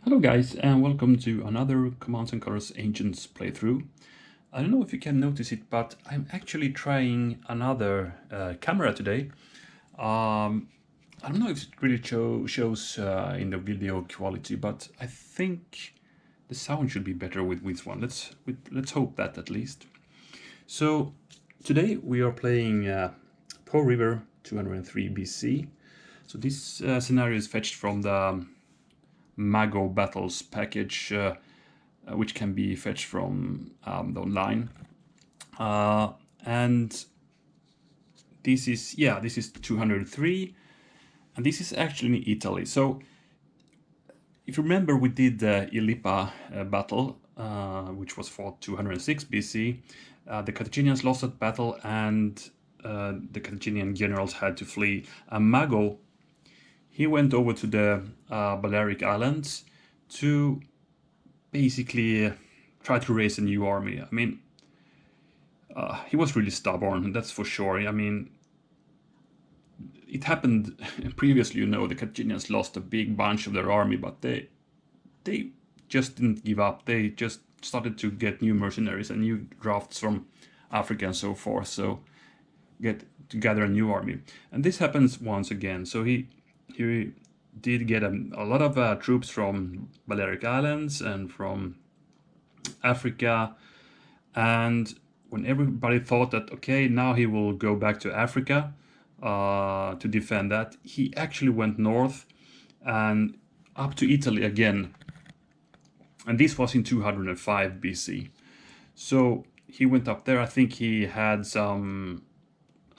Hello guys, and welcome to another Commands and Colors Ancients playthrough. I don't know if you can notice it, but I'm actually trying another camera today. I don't know if it really shows in the video quality, but I think the sound should be better with this one. Let's hope that at least. So today we are playing Po River 203 BC. So this scenario is fetched from the Mago Battles package, which can be fetched from the online. And this is 203, and this is actually in Italy. So if you remember, we did the Ilipa battle, which was fought 206 BC. The Catagenians lost that battle, and the Catagenian generals had to flee. Mago, he went over to the Balearic Islands to basically try to raise a new army. I mean, he was really stubborn, that's for sure. I mean, it happened previously, the Catagenians lost a big bunch of their army, but they just didn't give up. They just started to get new mercenaries and new drafts from Africa and so forth, so get to gather a new army. And this happens once again. So he did get a lot of troops from Balearic Islands and from Africa, and when everybody thought that, okay, now he will go back to Africa to defend that, he actually went north and up to Italy again, and this was in 205 BC. So he went up there. I think he had some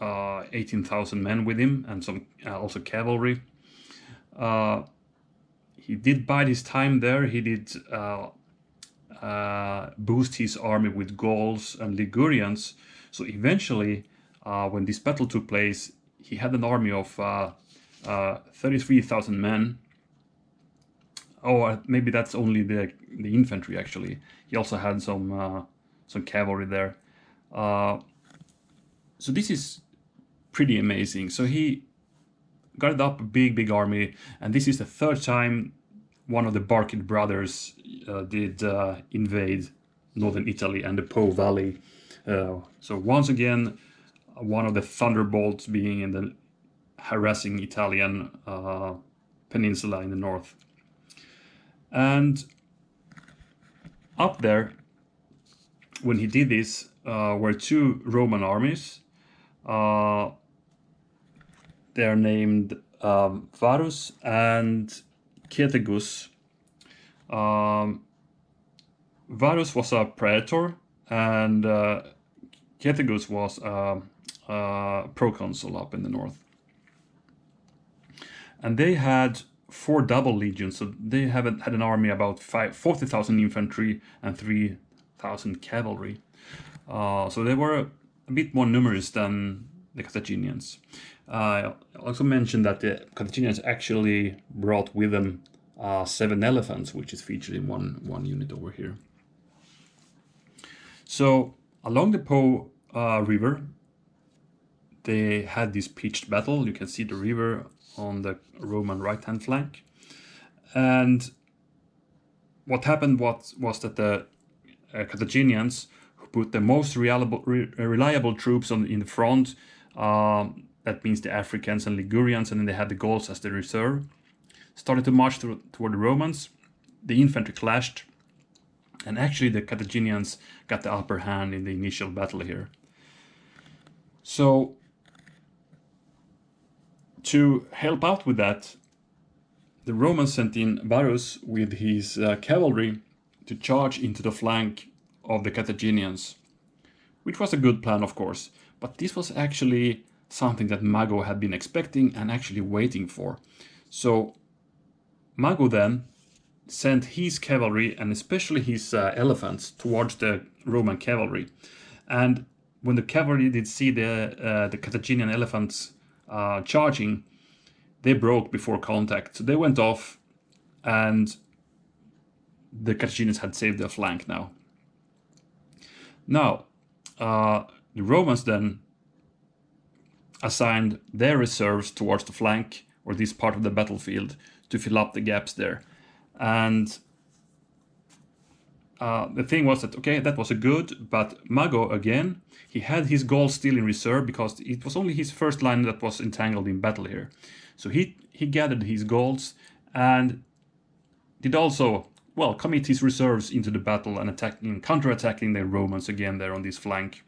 18,000 men with him and some also cavalry. He did bide his time there. He did boost his army with Gauls and Ligurians. So eventually, when this battle took place, he had an army of 33,000 men. Or maybe that's only the infantry, actually. He also had some cavalry there. So this is pretty amazing. So he got up a big army, and this is the third time one of the Barkid brothers did invade northern Italy and the Po Valley. So once again, one of the thunderbolts being in the harassing Italian peninsula in the north. And up there, when he did this, were two Roman armies. They're named Varus and Catagenians. Varus was a praetor, and Catagenians was a proconsul up in the north. And they had 4 double legions, so they had an army about 40,000 infantry and 3,000 cavalry. So they were a bit more numerous than the Catagenians. I also mentioned that the Catagenians actually brought with them 7 elephants, which is featured in one unit over here. So along the Po River, they had this pitched battle. You can see the river on the Roman right-hand flank. And what happened was that the Catagenians, who put the most reliable troops in the front, that means the Africans and Ligurians, and then they had the Gauls as the reserve, started to march toward the Romans. The infantry clashed, and actually the Catagenians got the upper hand in the initial battle here. So to help out with that, the Romans sent in Varus with his cavalry to charge into the flank of the Catagenians, which was a good plan, of course, but this was actually something that Mago had been expecting and actually waiting for. So Mago then sent his cavalry, and especially his elephants, towards the Roman cavalry. And when the cavalry did see the Catagenian elephants charging, they broke before contact. So they went off, and the Catagenians had saved their flank now. Now, the Romans then assigned their reserves towards the flank, or this part of the battlefield, to fill up the gaps there. And the thing was that, okay, that was a good, but Mago, again, he had his gold still in reserve because it was only his first line that was entangled in battle here. So he gathered his golds and did also, well, commit his reserves into the battle and counter-attacking the Romans again there on this flank.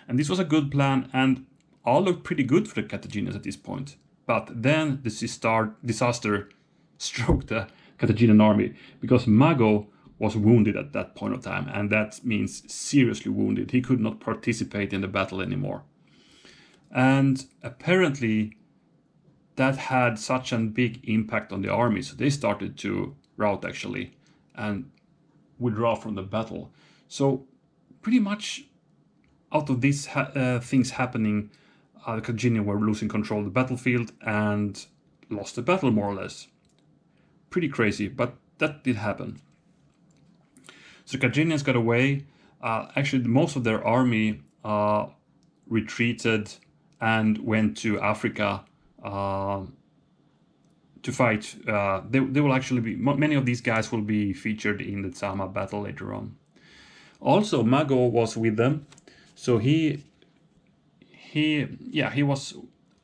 And this was a good plan, and all looked pretty good for the Catagenians at this point. But then the disaster struck the Catagenian army, because Mago was wounded at that point of time, and that means seriously wounded. He could not participate in the battle anymore. And apparently that had such a big impact on the army, so they started to rout actually and withdraw from the battle. So pretty much out of these things happening, the Catagenians were losing control of the battlefield and lost the battle more or less. Pretty crazy, but that did happen. So Catagenians got away. Actually, most of their army retreated and went to Africa to fight. They will actually be, many of these guys will be featured in the Zama battle later on. Also, Mago was with them, so he was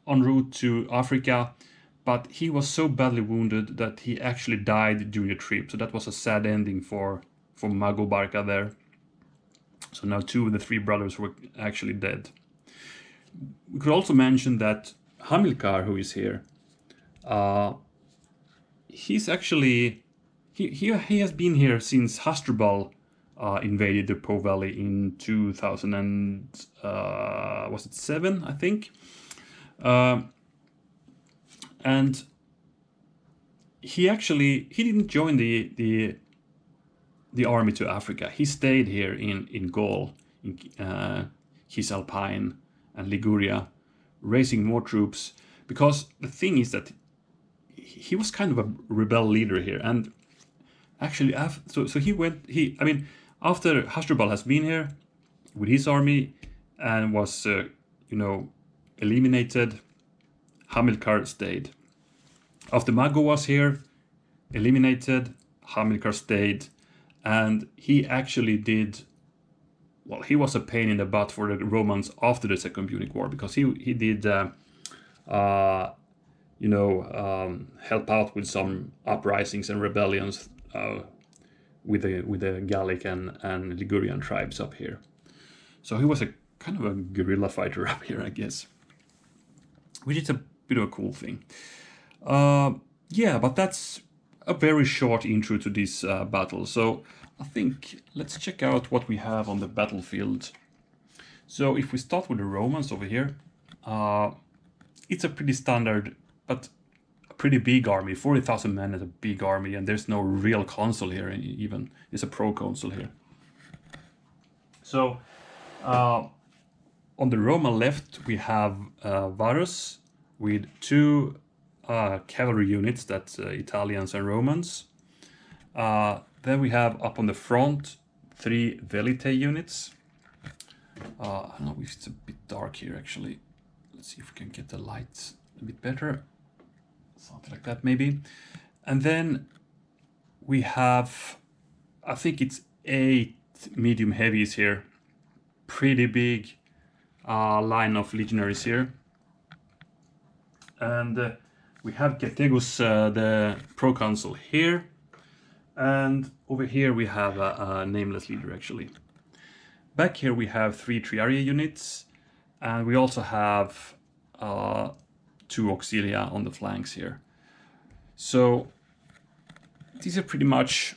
en route to Africa, but he was so badly wounded that he actually died during the trip. So that was a sad ending for Mago Barca there. So now 2 of the 3 brothers were actually dead. We could also mention that Hamilcar, who is here, he's actually he has been here since Hasdrubal invaded the Po Valley in 2007, I think, and he didn't join the army to Africa. He stayed here in Gaul, in Cisalpine and Liguria, raising more troops, because the thing is that he was kind of a rebel leader here, and actually after Hasdrubal has been here with his army and was eliminated, Hamilcar stayed. After Mago was here, eliminated, Hamilcar stayed, and he actually did, well, he was a pain in the butt for the Romans after the Second Punic War, because he did help out with some uprisings and rebellions with the Gallic and Ligurian tribes up here. So he was a kind of a guerrilla fighter up here, I guess, which is a bit of a cool thing. But that's a very short intro to this battle. So I think let's check out what we have on the battlefield. So if we start with the Romans over here, it's a pretty standard but a pretty big army. 40,000 men is a big army, and there's no real consul here even. It's a proconsul here. So on the Roman left we have Varus with 2 cavalry units, that's Italians and Romans. Then we have up on the front 3 Velitae units. I don't know if it's a bit dark here actually. Let's see if we can get the lights a bit better. Something like that maybe. And then we have, I think it's 8 medium heavies here. Pretty big line of legionaries here. And we have Cethegus, the proconsul here. And over here we have a nameless leader actually. Back here we have 3 Triarii units, and we also have 2 auxilia on the flanks here. So these are pretty much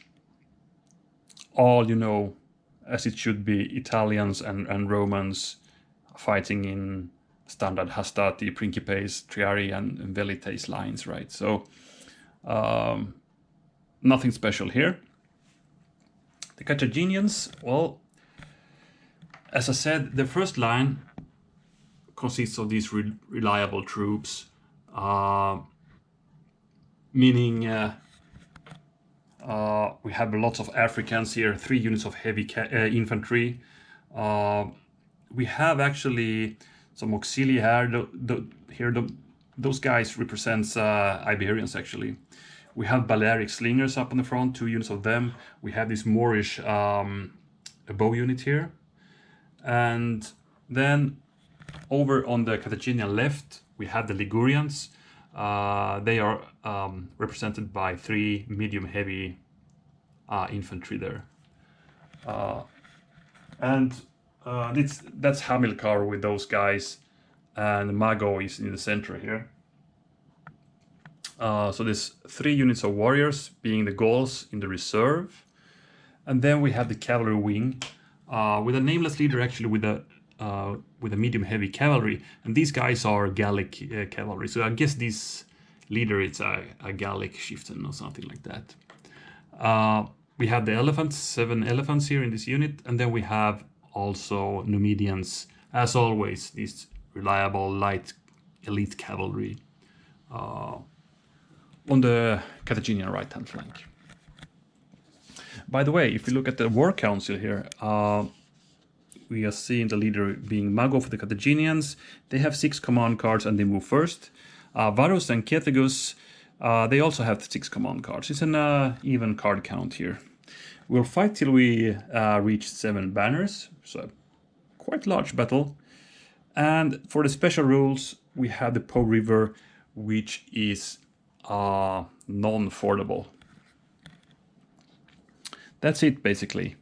all, as it should be, Italians and Romans fighting in standard Hastati, Principes, Triarii and Velitaes lines, right? So nothing special here. The Catagenians, well, as I said, the first line consists of these reliable troops, meaning we have lots of Africans here, 3 units of heavy infantry. We have actually some auxilia here. Those guys represents Iberians actually. We have Balearic Slingers up on the front, 2 units of them. We have this Moorish bow unit here. And then over on the Catagenian left, we have the Ligurians. They are represented by 3 medium heavy infantry there. That's Hamilcar with those guys, and Mago is in the center here. So there's 3 units of warriors, being the Gauls in the reserve. And then we have the cavalry wing, with a nameless leader actually with a medium heavy cavalry. And these guys are Gallic cavalry. So I guess this leader is a Gallic chieftain or something like that. We have the elephants, 7 elephants here in this unit. And then we have also Numidians, as always, these reliable light elite cavalry on the Catagenian right-hand flank. By the way, if you look at the war council here, we are seeing the leader being Mago for the Catagenians. They have 6 command cards and they move first. Varus and Cethegus, they also have 6 command cards. It's an even card count here. We'll fight till we reach 7 banners, so quite large battle. And for the special rules, we have the Po River, which is non-fordable. That's it, basically.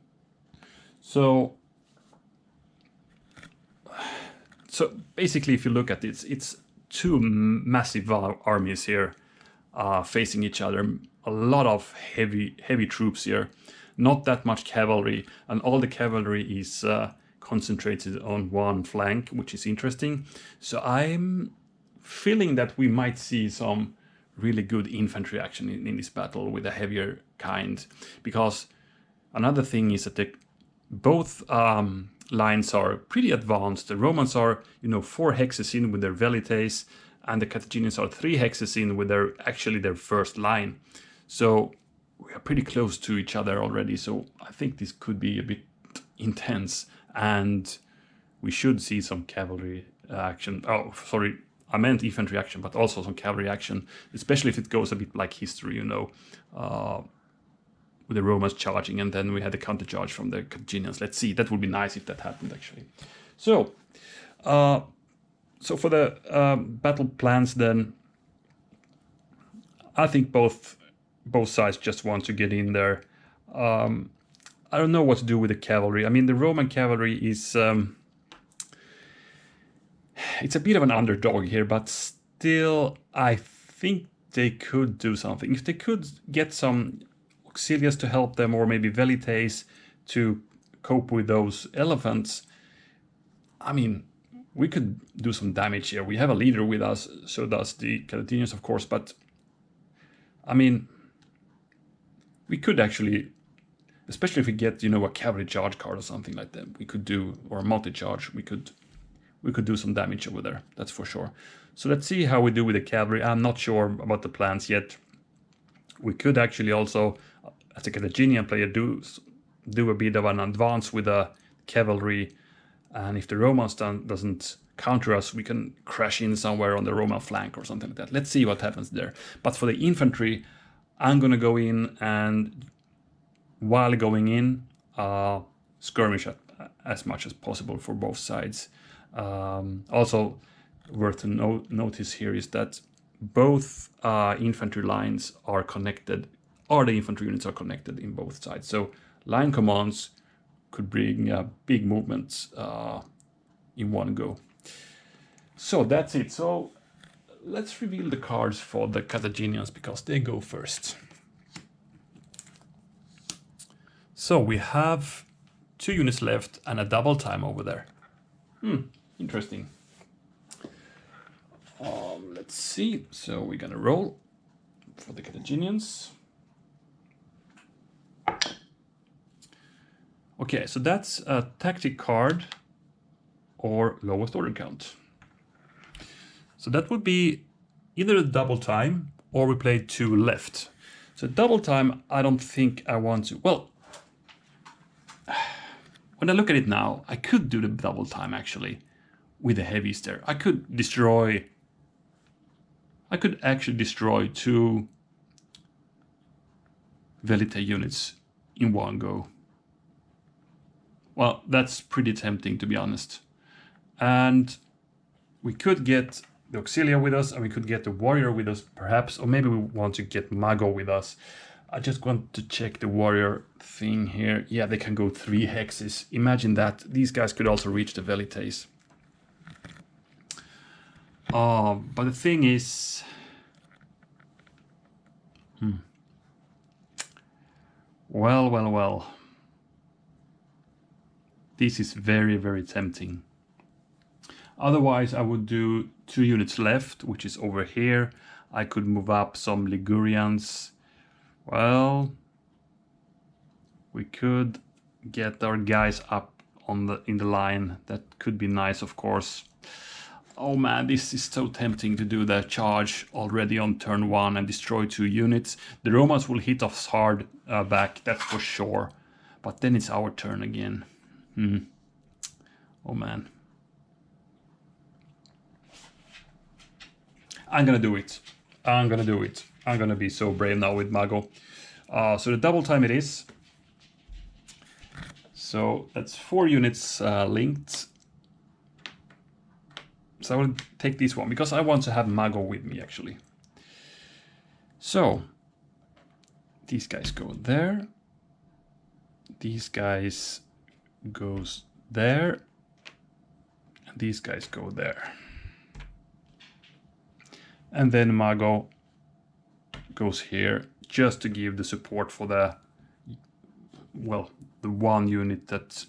So basically, if you look at it, it's 2 massive armies here facing each other. A lot of heavy troops here. Not that much cavalry, and all the cavalry is concentrated on one flank, which is interesting. So I'm feeling that we might see some really good infantry action in this battle with a heavier kind, because another thing is that both lines are pretty advanced. The Romans are, 4 hexes in with their velites, and the Catagenians are 3 hexes in with their first line. So we are pretty close to each other already. So I think this could be a bit intense, and we should see some cavalry action. Oh, sorry, I meant infantry action, but also some cavalry action, especially if it goes a bit like history, with the Romans charging, and then we had the countercharge from the Catagenians. Let's see, that would be nice if that happened, actually. So for the battle plans, then, I think both sides just want to get in there. I don't know what to do with the cavalry. I mean, the Roman cavalry is... it's a bit of an underdog here, but still, I think they could do something. If they could get some auxiliaries to help them, or maybe velites to cope with those elephants, I mean, we could do some damage here. We have a leader with us, so does the Catagenians, of course, but I mean, we could actually, especially if we get, a cavalry charge card or something like that, we could do, or a multi-charge, we could do some damage over there, that's for sure. So let's see how we do with the cavalry. I'm not sure about the plans yet. We could actually also, as a Catagenian player, do a bit of an advance with the cavalry, and if the Romans doesn't counter us, we can crash in somewhere on the Roman flank or something like that. Let's see what happens there. But for the infantry, I'm gonna go in, and while going in, skirmish as much as possible for both sides. Also worth to notice here is that both infantry lines are connected, or the infantry units are connected in both sides. So line commands could bring big movements in one go. So that's it. So let's reveal the cards for the Catagenians, because they go first. So we have 2 units left and a double time over there. Interesting. Let's see. So we're gonna roll for the Catagenians. Okay, so that's a tactic card or lowest order count. So that would be either a double time or we play 2 left. So double time, I don't think I want to. Well, when I look at it now, I could do the double time actually with the heavies there. I could actually destroy 2 Velite units in one go. Well, that's pretty tempting, to be honest. And we could get the Auxilia with us, and we could get the Warrior with us, perhaps. Or maybe we want to get Mago with us. I just want to check the Warrior thing here. Yeah, they can go 3 hexes. Imagine that. These guys could also reach the Velites. But the thing is... Well. This is very, very tempting. Otherwise, I would do 2 units left, which is over here. I could move up some Ligurians. Well, we could get our guys up in the line. That could be nice, of course. Oh man, this is so tempting to do that charge already on turn 1 and destroy 2 units. The Romans will hit us hard back, that's for sure. But then it's our turn again. Oh man. I'm gonna do it. I'm gonna be so brave now with Mago. So the double time it is. So that's 4 units linked. So I will take this one because I want to have Mago with me actually. So these guys go there. These guys goes there. And these guys go there. And then Mago goes here just to give the support for the, well, the 1 unit that,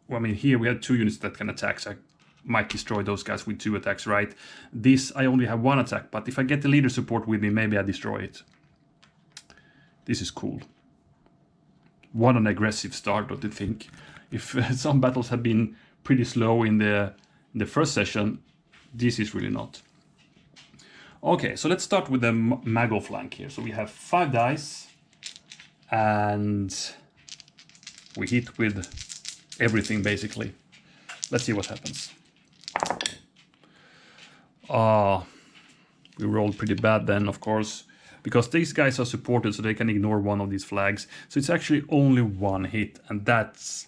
well, I mean, here we had 2 units that can attack, so I might destroy those guys with 2 attacks, right? This, I only have 1 attack, but if I get the leader support with me, maybe I destroy it. This is cool. What an aggressive start, don't you think? If some battles have been pretty slow in the first session, this is really not. Okay, so let's start with the Mago flank here. So we have 5 dice, and we hit with everything basically. Let's see what happens. We rolled pretty bad then, of course, because these guys are supported, so they can ignore one of these flags. So it's actually only 1 hit, and that's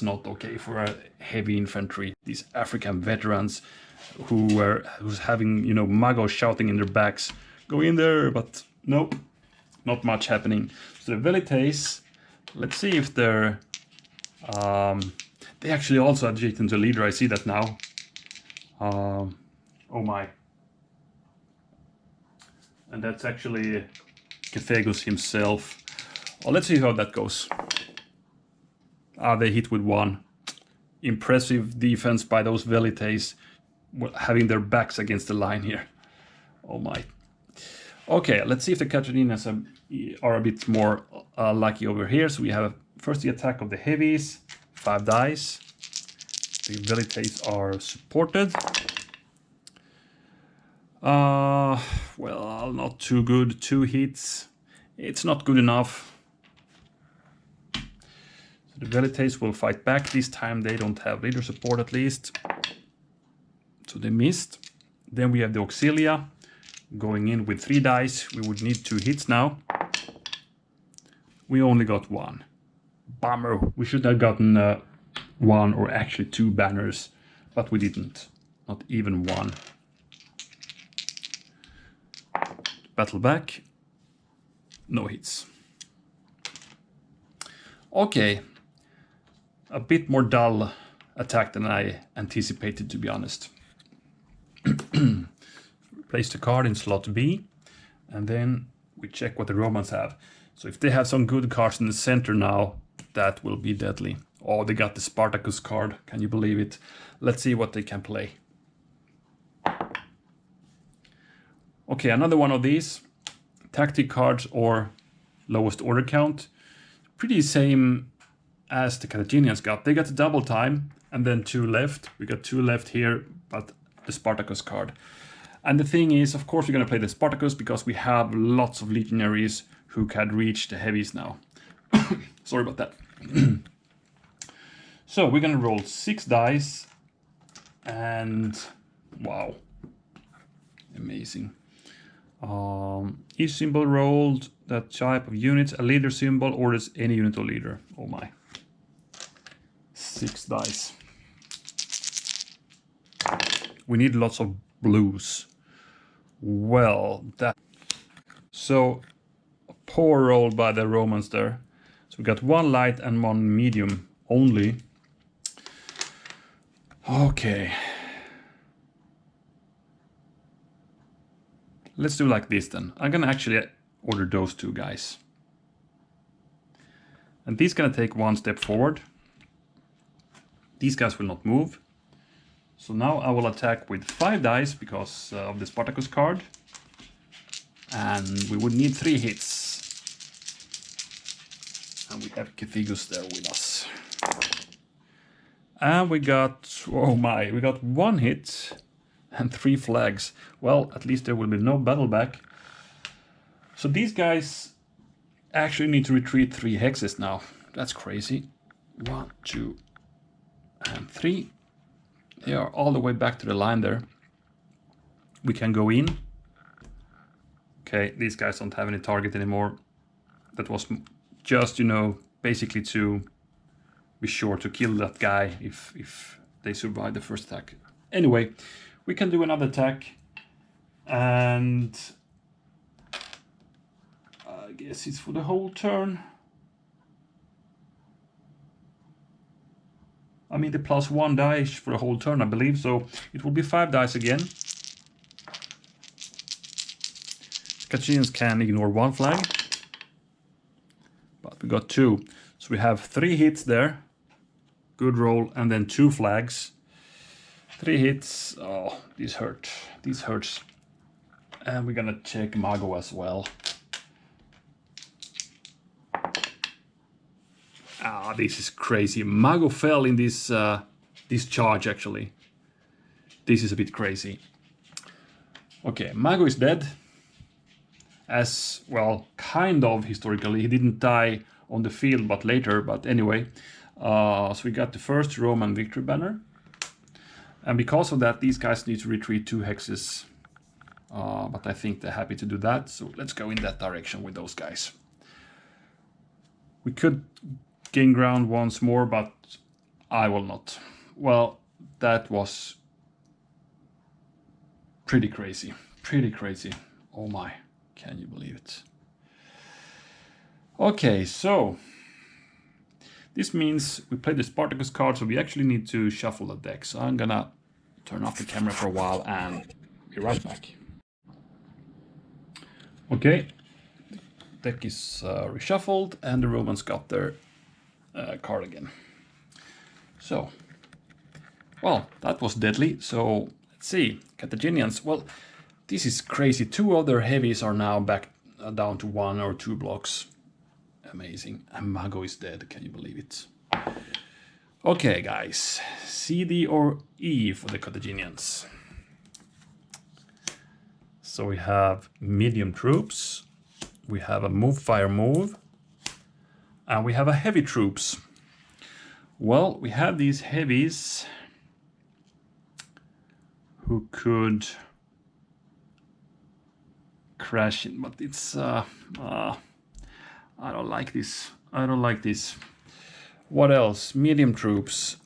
not okay for a heavy infantry. These African veterans who's having, you know, Mago shouting in their backs, go in there, but nope, not much happening. So the Velites, let's see if they're they actually also adjacent to leader. I see that now. Oh my. And that's actually Catagenians himself. Oh, let's see how that goes. They hit with 1. Impressive defense by those Velites, having their backs against the line here. Oh my. Okay, let's see if the Catagenians are a bit more lucky over here. So we have first the attack of the Heavies, 5 dice. The Velites are supported. Well, not too good. 2 hits. It's not good enough. So the Velites will fight back. This time they don't have leader support at least. So they missed. Then we have the Auxilia going in with 3 dice. We would need 2 hits now. We only got 1. Bummer. We should have gotten 1 or actually 2 banners, but we didn't. Not even 1. Battle back. No hits. Okay. A bit more dull attack than I anticipated, to be honest. Place the card in slot B, and then we check what the Romans have. So if they have some good cards in the center now, that will be deadly. Oh, they got the Spartacus card. Can you believe it? Let's see what they can play. Okay, another one of these. Tactic cards or lowest order count. Pretty same as the Catagenians got. They got the double time and then 2 left. We got 2 left here, but the Spartacus card. And the thing is, of course, we're going to play the Spartacus because we have lots of legionaries who can reach the Heavies now. Sorry about that. So we're going to roll 6 dice. And wow. Amazing. Each symbol rolled that type of units. A leader symbol orders any unit or leader. Oh my. 6 dice. We need lots of blues. Well, that... So, poor roll by the Romans there. So we got 1 light and 1 medium only. Okay. Let's do like this then. I'm gonna actually order those 2 guys. And these gonna take 1 step forward. These guys will not move. So now I will attack with 5 dice because of the Spartacus card. And we would need 3 hits. And we have Catagenians there with us. And we got, oh my, we got 1 hit and 3 flags. Well, at least there will be no battle back. So these guys actually need to retreat 3 hexes now. That's crazy. 1, 2, and 3. They are all the way back to the line there. We can go in. Okay, these guys don't have any target anymore. That was just, you know, basically to be sure to kill that guy if they survive the first attack. Anyway, we can do another attack. And I guess it's for the whole turn. I mean, the +1 dice for the whole turn, I believe. So it will be 5 dice again. Catagenians can ignore 1 flag. But we got 2. So we have 3 hits there. Good roll. And then 2 flags. 3 hits. Oh, these hurt. These hurts. And we're gonna check Mago as well. Ah, this is crazy. Mago fell in this this charge, actually. This is a bit crazy. Okay, Mago is dead. As, well, kind of historically. He didn't die on the field, but later. But anyway. So we got the first Roman victory banner. And because of that, these guys need to retreat 2 hexes. But I think they're happy to do that. So let's go in that direction with those guys. We could gain ground once more, but I will not. Well, that was pretty crazy. Pretty crazy. Oh my, can you believe it? Okay, so this means we play the Spartacus card, so we actually need to shuffle the deck. So I'm gonna turn off the camera for a while and be right back. Okay, deck is reshuffled and the Romans got their card again. So, well, that was deadly. So let's see, Catagenians. Well, this is crazy. 2 other heavies are now back down to 1 or 2 blocks. Amazing. And Mago is dead. Can you believe it? Okay, guys. C, D, or E for the Catagenians. So we have medium troops. We have a move, fire, move. And we have a heavy troops. Well, we have these heavies who could crash in, but it's I don't like this. I don't like this. What else? Medium troops.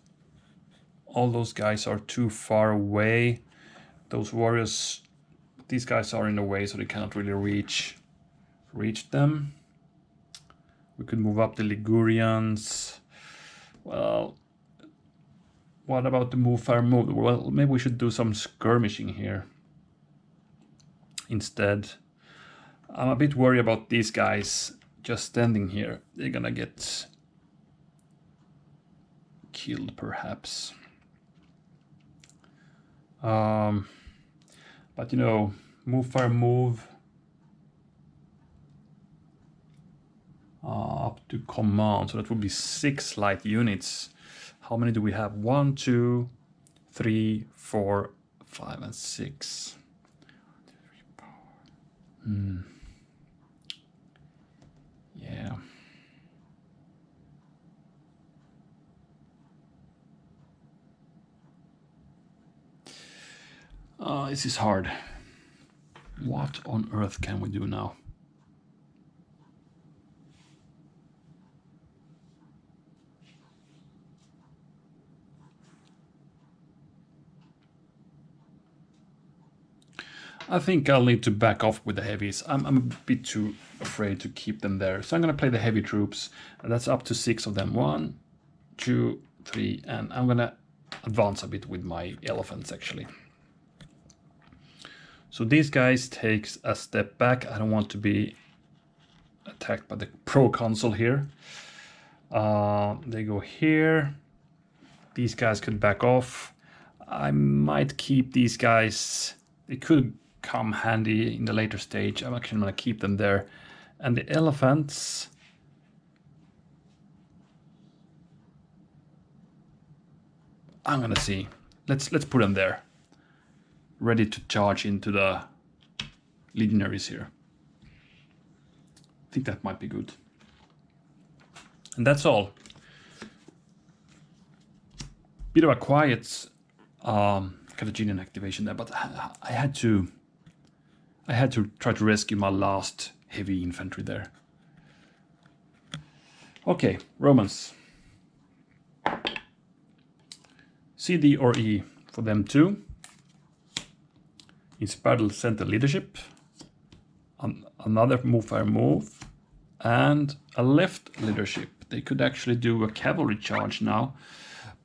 All those guys are too far away. Those warriors, these guys are in the way, so they cannot really reach them. We could move up the Ligurians. Well, what about the move, fire, move? Well, maybe we should do some skirmishing here instead. I'm a bit worried about these guys just standing here. They're gonna get killed, perhaps. But you know, move, fire, move. Up to command, so that would be 6 light units. How many do we have? 1, 2, 3, 4, 5, and 6. Yeah. This is hard. What on earth can we do now? I think I'll need to back off with the heavies. I'm a bit too afraid to keep them there. So I'm going to play the heavy troops. And that's up to 6 of them. 1, 2, 3. And I'm going to advance a bit with my elephants, actually. So these guys take a step back. I don't want to be attacked by the proconsul here. They go here. These guys could back off. I might keep these guys. They could come handy in the later stage. I'm actually going to keep them there. And the elephants, I'm going to see. Let's put them there, ready to charge into the legionaries here. I think that might be good. And that's all. Bit of a quiet Catagenian activation there, but I had to try to rescue my last heavy infantry there. Okay, Romans. CD or E for them too. Inspired center leadership. Another fire move. And a left leadership. They could actually do a cavalry charge now,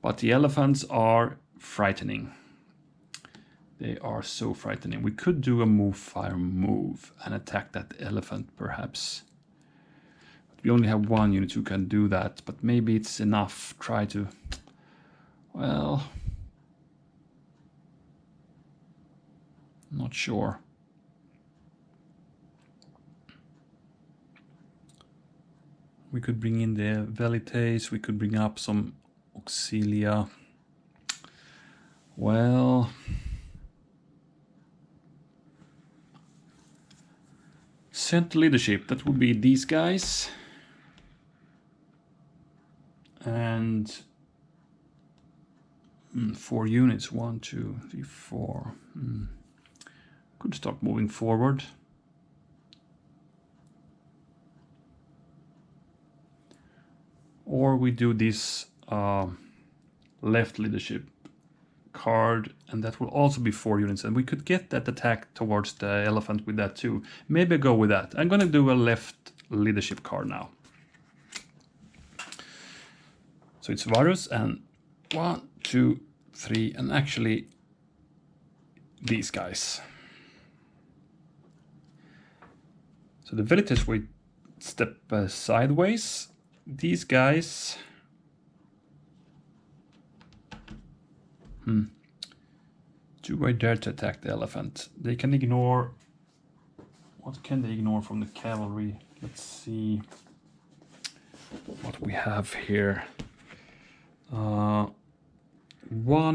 but the elephants are frightening. They are so frightening. We could do a fire move and attack that elephant perhaps. But we only have 1 unit who can do that, but maybe it's enough. Try to, well, not sure. We could bring in the velites, we could bring up some auxilia. Well, center leadership, that would be these guys. And 4 units, 1, 2, 3, 4. Could start moving forward. Or we do this left leadership card, and that will also be 4 units, and we could get that attack towards the elephant with that too. Maybe go with that. I'm gonna do a left leadership card now. So it's Varus and 1, 2, 3, and actually these guys. So the velites will step sideways. These guys, do I dare to attack the elephant? They can ignore. What can they ignore from the cavalry? Let's see what we have here. 1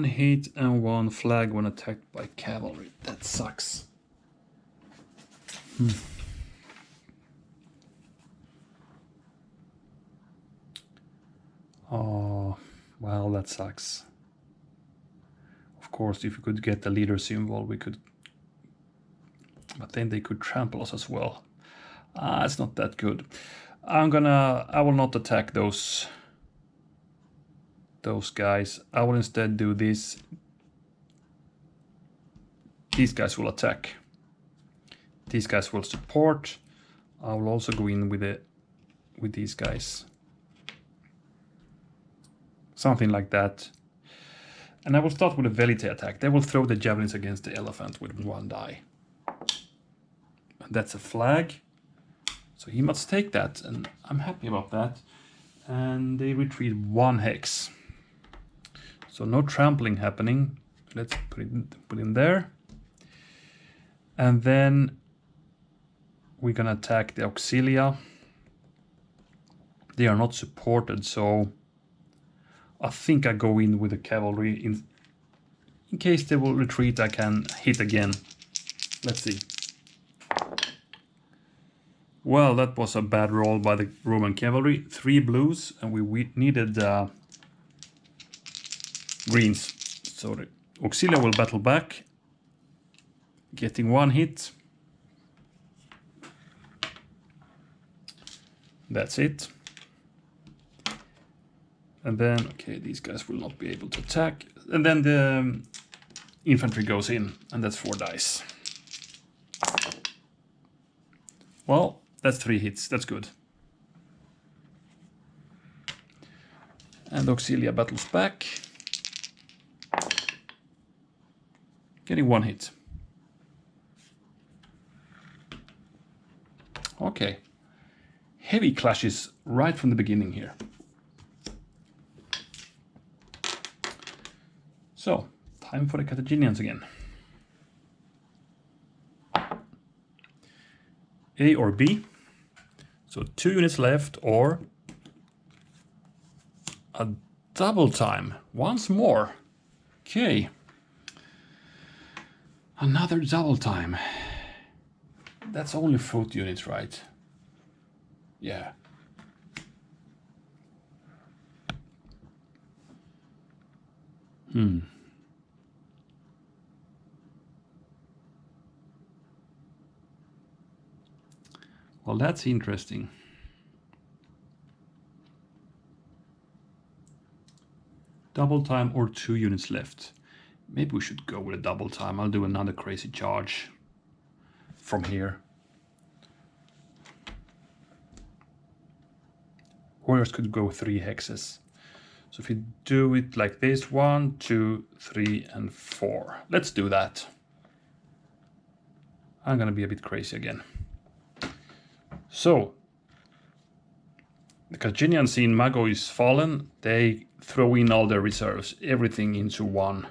hit and 1 flag when attacked by cavalry. That sucks. Oh, well, that sucks. Of course, if we could get the leader symbol, we could. But then they could trample us as well. It's not that good. I will not attack those guys. I will instead do this. These guys will attack. These guys will support. I will also go in with these guys. Something like that. And I will start with a velite attack. They will throw the javelins against the elephant with 1 die. And that's a flag. So he must take that, and I'm happy about that. And they retreat 1 hex. So no trampling happening. Let's put in there. And then we're gonna attack the auxilia. They are not supported, so I think I go in with the cavalry. In case they will retreat, I can hit again. Let's see. Well, that was a bad roll by the Roman cavalry. 3 blues, and we needed greens. So the auxilia will battle back, getting 1 hit. That's it. And then, okay, these guys will not be able to attack. And then the infantry goes in, and that's 4 dice. Well, that's 3 hits. That's good. And Auxilia battles back. Getting 1 hit. Okay. Heavy clashes right from the beginning here. So, time for the Catagenians again. A or B. So 2 units left, or a double time once more. Okay. Another double time. That's only 40 units, right? Yeah. Well, that's interesting. Double time or 2 units left. Maybe we should go with a double time. I'll do another crazy charge from here. Warriors could go 3 hexes. So if you do it like this, 1, 2, 3, and 4. Let's do that. I'm gonna be a bit crazy again. So, the Catagenians in Mago is fallen. They throw in all their reserves, everything into one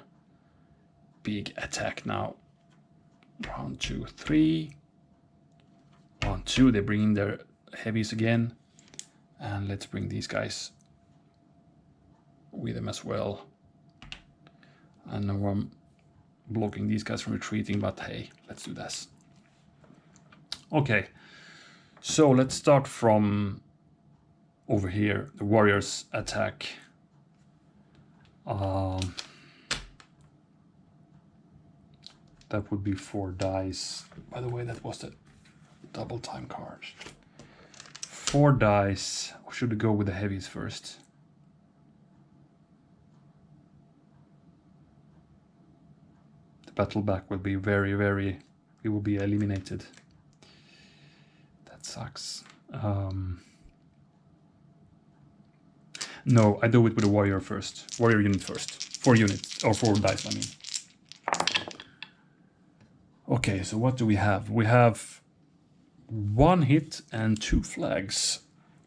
big attack now. 1, 2, 3. 1, 2. They bring in their heavies again. And let's bring these guys with them as well. I know I'm blocking these guys from retreating, but hey, let's do this. Okay, so let's start from over here. The warriors attack. That would be 4 dice. By the way, that was the double time card. 4 dice. Or should we go with the heavies first? The battle back will be very, we will be eliminated. That sucks. No, I do it with a warrior first. Warrior unit first. 4 units, or 4 dice, I mean. Okay, so what do we have? We have 1 hit and 2 flags.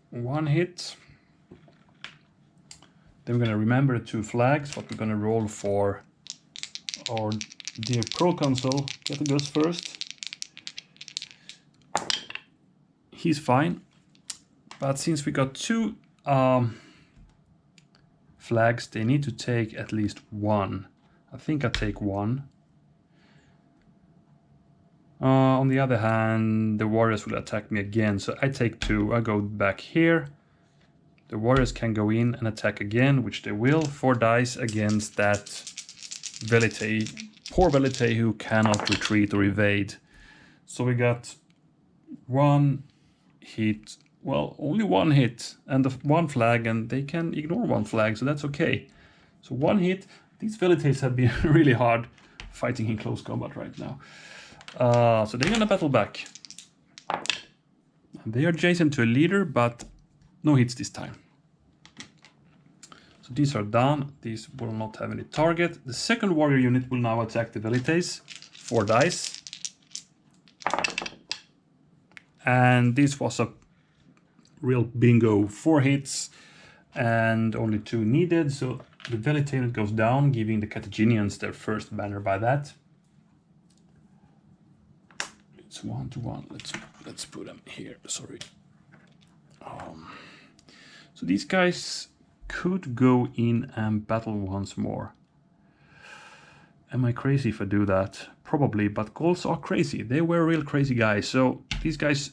1 hit. Then we're going to remember the 2 flags, what we're going to roll for our dear proconsul. Catagenians first. He's fine. But since we got 2 flags, they need to take at least 1. I think I take 1. On the other hand, the warriors will attack me again, so I take 2. I go back here. The warriors can go in and attack again, which they will. 4 dice against that Velite, poor Velite who cannot retreat or evade. So we got 1 hit, well, only 1 hit and 1 flag, and they can ignore 1 flag, so that's okay. So 1 hit. These Velites have been really hard fighting in close combat right now. So they're gonna battle back. They are adjacent to a leader, but no hits this time. So these are done. These will not have any target. The second warrior unit will now attack the Velites. 4 dice. And this was a real bingo. 4 hits and only 2 needed. So the Velite unit goes down, giving the Catagenians their first banner by that. It's 1 to 1. Let's put them here. Sorry. So these guys could go in and battle once more. Am I crazy if I do that? Probably, but Gauls are crazy. They were real crazy guys. So these guys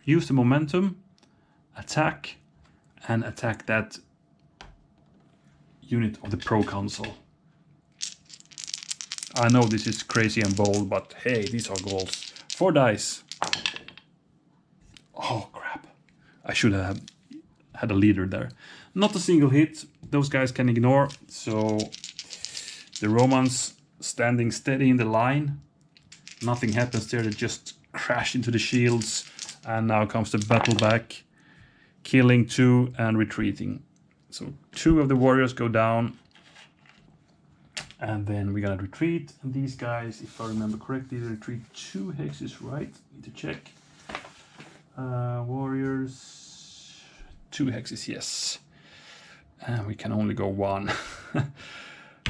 use the momentum, attack, and attack that unit of the proconsul. I know this is crazy and bold, but hey, these are Gauls. 4 dice. Oh crap. I should have had a leader there. Not a single hit. Those guys can ignore. So the Romans standing steady in the line. Nothing happens there. They just crash into the shields. And now comes the battle back. Killing 2 and retreating. So 2 of the warriors go down. And then we're gonna retreat. And these guys, if I remember correctly, they retreat 2 hexes, right? Need to check. Warriors, 2 hexes, yes. And we can only go 1.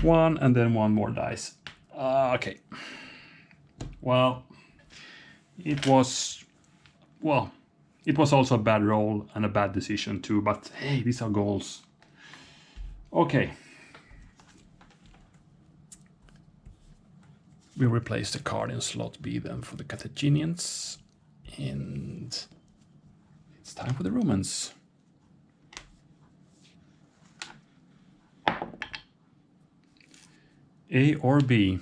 1 and then 1 more dice. Okay. Well, it was also a bad roll and a bad decision too, but hey, these are goals. Okay. We replace the card in slot B then for the Catagenians. And it's time for the Romans. A or B.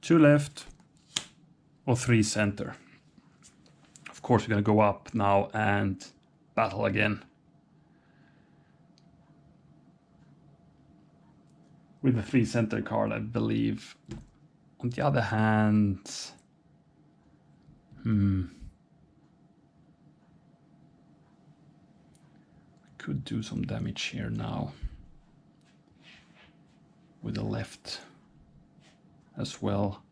2 left or 3 center. Of course, we're going to go up now and battle again. With the 3 center card, I believe. On the other hand, I could do some damage here now. With the left as well.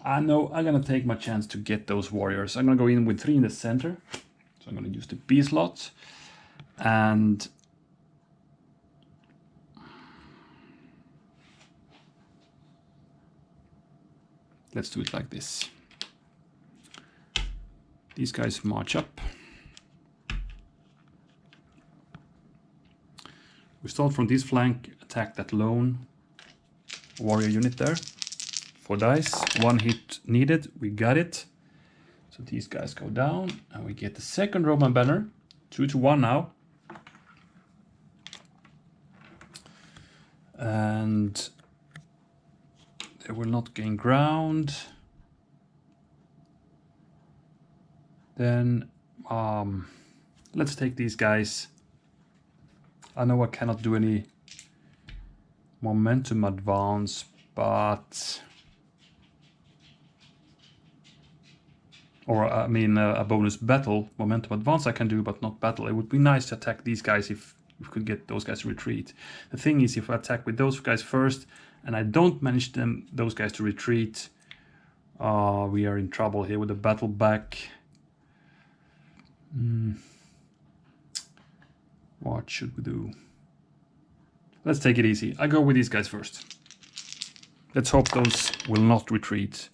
I know I'm gonna take my chance to get those warriors. I'm gonna go in with 3 in the center. So I'm gonna use the B slot. And let's do it like this. These guys march up. We start from this flank, attack that lone warrior unit there. 4 dice, 1 hit needed, we got it. So these guys go down and we get the second Roman banner. 2-1 now. And they will not gain ground. Then let's take these guys. I know I cannot do any momentum advance, but or I mean a bonus battle. Momentum advance I can do, but not battle. It would be nice to attack these guys if we could get those guys to retreat. The thing is, if I attack with those guys first and I don't manage those guys to retreat, we are in trouble here with the battle back. What should we do? Let's take it easy. I go with these guys first. Let's hope those will not retreat.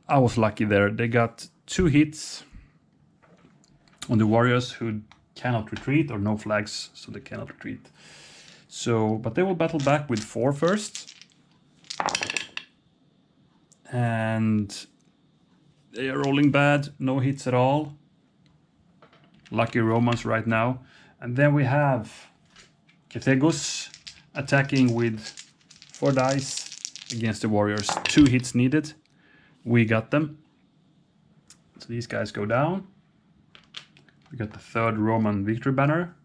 I was lucky there. They got 2 hits on the warriors who cannot retreat, or no flags, so they cannot retreat. So, but they will battle back with 4 first. And they are rolling bad, no hits at all. Lucky Romans right now. And then we have Catagenians attacking with 4 dice against the warriors. 2 hits needed. We got them. So these guys go down. We got the 3rd Roman victory banner.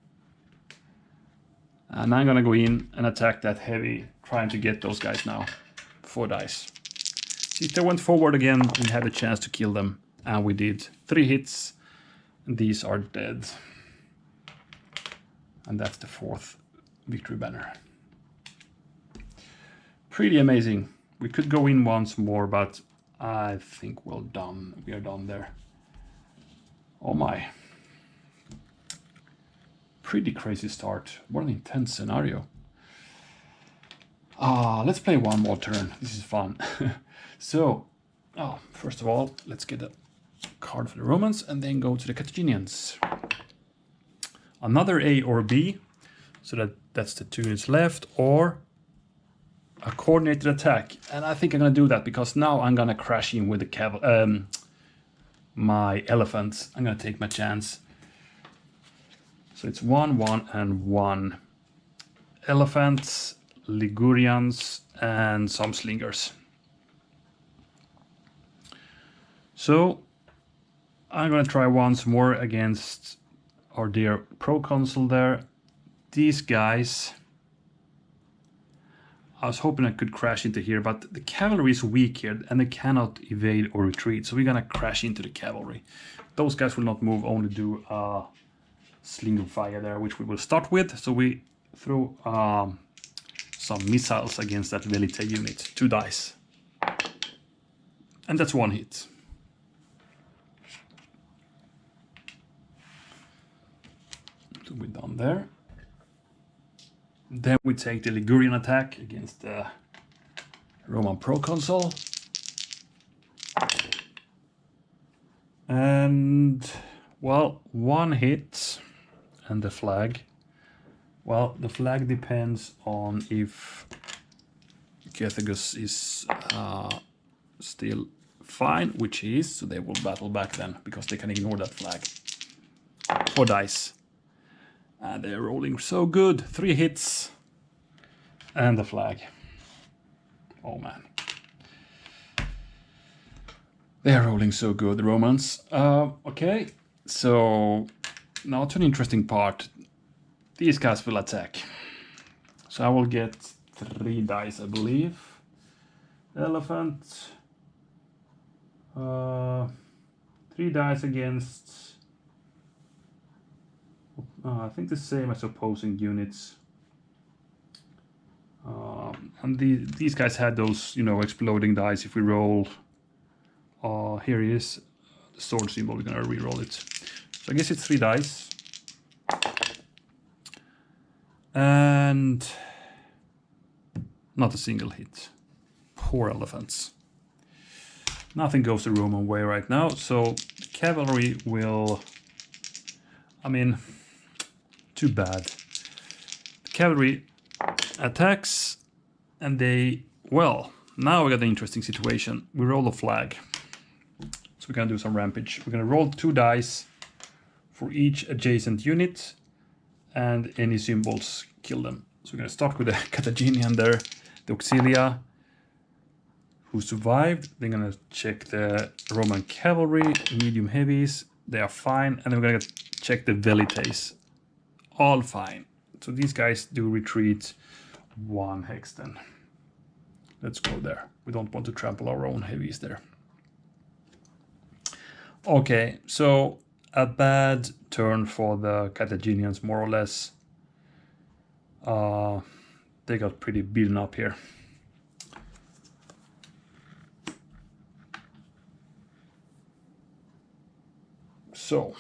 And I'm gonna go in and attack that heavy, trying to get those guys now. 4 dice. See, if they went forward again, we had a chance to kill them. And we did. 3 hits. And these are dead. And that's the 4th victory banner. Pretty amazing. We could go in once more, but I think we're done. We are done there. Oh my. Pretty crazy start. What an intense scenario. Let's play one more turn. This is fun. So, first of all, let's get a card for the Romans and then go to the Catagenians. Another A or B, so that's the 2 units left, or a coordinated attack. And I think I'm gonna do that because now I'm gonna crash in with the my elephants. I'm gonna take my chance. So it's 1, 1, and 1. Elephants, Ligurians, and some slingers. So I'm gonna try once more against our dear proconsul there. These guys, I was hoping I could crash into here, but the cavalry is weak here and they cannot evade or retreat, so we're gonna crash into the cavalry. Those guys will not move, only do sling of fire there, which we will start with. So we throw some missiles against that Velite unit, 2 dice. And that's 1 hit. So we're done there. Then we take the Ligurian attack against the Roman proconsul. And, well, 1 hit. And the flag. Well, the flag depends on if Catagenians is still fine, which he is, so they will battle back then, because they can ignore that flag. 4 dice. And they're rolling so good. 3 hits. And the flag. Oh man. They're rolling so good, the Romans. Okay, so now to an interesting part. These guys will attack. So I will get 3 dice, I believe. Elephant. 3 dice against... I think the same as opposing units. And these guys had those, you know, exploding dice. If we roll... here he is. The sword symbol, we're gonna re-roll it. So I guess it's 3 dice. And... not a single hit. Poor elephants. Nothing goes the Roman way right now, so the cavalry will... I mean, too bad. The cavalry attacks, and they... well, now we got an interesting situation. We roll a flag. So we're gonna do some rampage. We're gonna roll 2 dice for each adjacent unit, and any symbols kill them. So we're gonna start with the Catagenian there, the Auxilia, who survived. They're gonna check the Roman cavalry, medium heavies. They are fine, and then we're gonna check the Velites. All fine. So these guys do retreat 1 hex then. Let's go there. We don't want to trample our own heavies there. Okay, so a bad turn for the Catagenians, more or less. They got pretty beaten up here. So,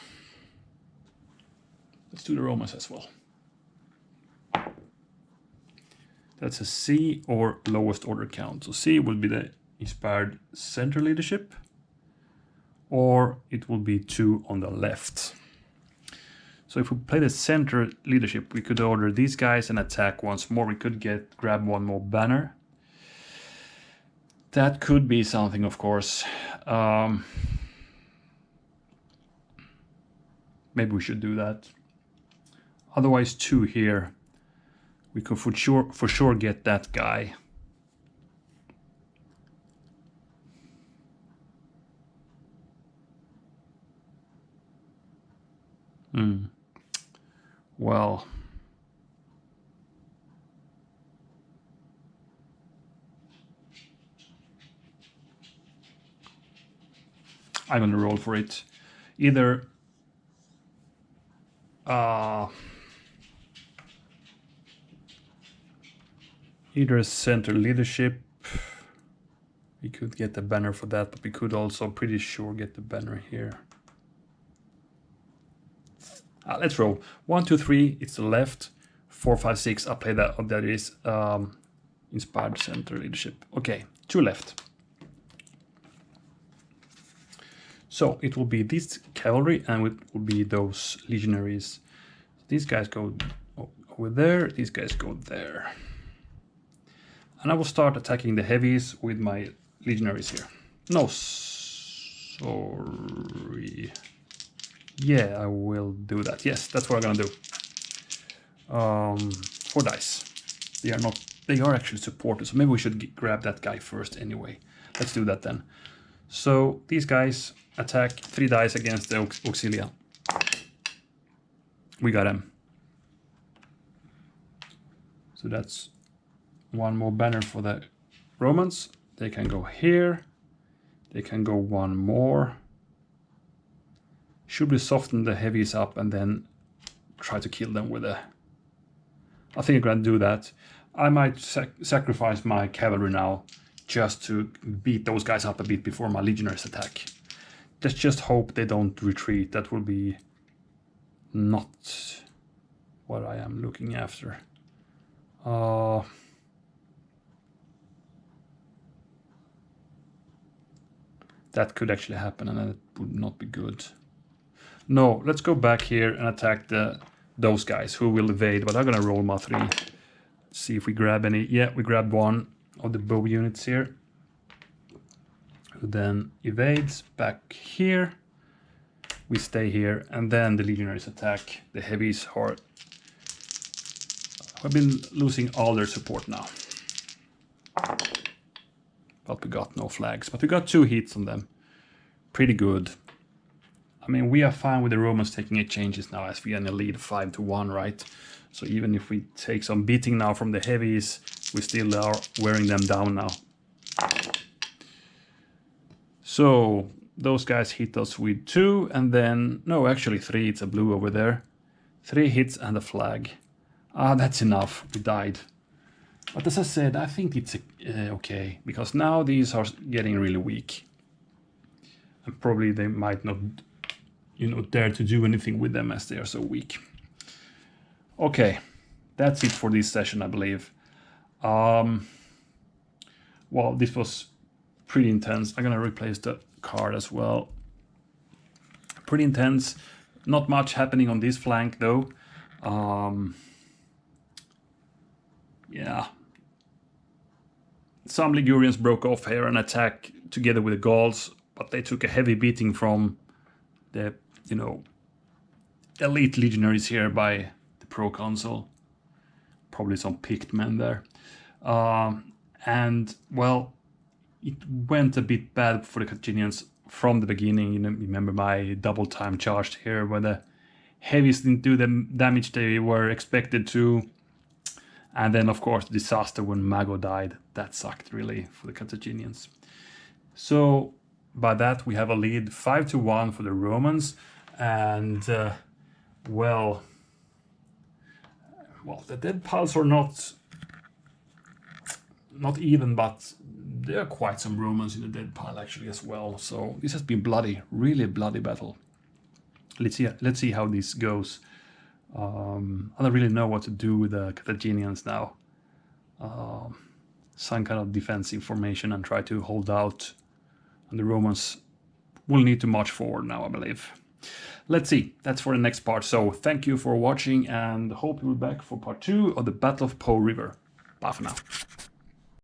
let's do the Romans as well. That's a C or lowest order count. So C will be the inspired center leadership, or it will be 2 on the left. So if we play the center leadership, we could order these guys and attack once more. We could grab 1 more banner. That could be something, of course. Maybe we should do that. Otherwise, 2 here. We could for sure get that guy. Well, I'm gonna roll for it. Either center leadership. We could get the banner for that, but we could also pretty sure get the banner here. Let's roll. 1, 2, 3. It's the left. 4, 5, 6. I'll play that. That is inspired center leadership. Okay, 2 left. So it will be this cavalry, and it will be those legionaries. These guys go over there. These guys go there. And I will start attacking the heavies with my legionaries here. No, sorry. Yeah, I will do that. Yes, that's what I'm gonna do. 4 dice. They are actually supported, so maybe we should grab that guy first anyway. Let's do that then. So these guys attack 3 dice against the Auxilia. we got him. So that's one more banner for the Romans. They can go here. They can go one more. Should we soften the heavies up and then try to kill them with a... I think I'm going to do that. I might sacrifice my cavalry now just to beat those guys up a bit before my legionaries attack. Let's just hope they don't retreat. That will be not what I am looking after. That could actually happen, and it would not be good. No, let's go back here and attack those guys who will evade, but I'm gonna roll my 3. See if we grab any. Yeah, we grabbed one of the bow units here. Who then evades back here. We stay here, and then the legionaries attack. The heavies hard. I've been losing all their support now. But we got no flags. But we got 2 hits on them. Pretty good. I mean, we are fine with the Romans taking 8 changes now as we are in the lead 5-1, right? So even if we take some beating now from the heavies, we still are wearing them down now. So those guys hit us with 2, and then... No, actually 3. It's a blue over there. 3 hits and a flag. Ah, that's enough. We died. But as I said, I think it's okay, because now these are getting really weak. And probably they might not, dare to do anything with them as they are so weak. Okay, that's it for this session, I believe. Well, this was pretty intense. I'm gonna replace the card as well. Pretty intense. Not much happening on this flank, though. Yeah. Some Ligurians broke off here and attacked together with the Gauls, but they took a heavy beating from the, elite legionaries here by the proconsul. Probably some picked men there. And, well, it went a bit bad for the Catagenians from the beginning. Remember my double time charge here, where the heavies didn't do the damage they were expected to. And then, of course, the disaster when Mago died. That sucked, really, for the Catagenians. So, by that, we have a lead 5-1 for the Romans. And, well, the dead piles are not even, but there are quite some Romans in the dead pile, actually, as well. So, this has been bloody, really bloody battle. Let's see how this goes. I don't really know what to do with the Catagenians now. Some kind of defensive formation and try to hold out. And the Romans will need to march forward now, I believe. Let's see. That's for the next part. So thank you for watching, and hope you'll be back for part 2 of the Battle of Po River. Bye for now.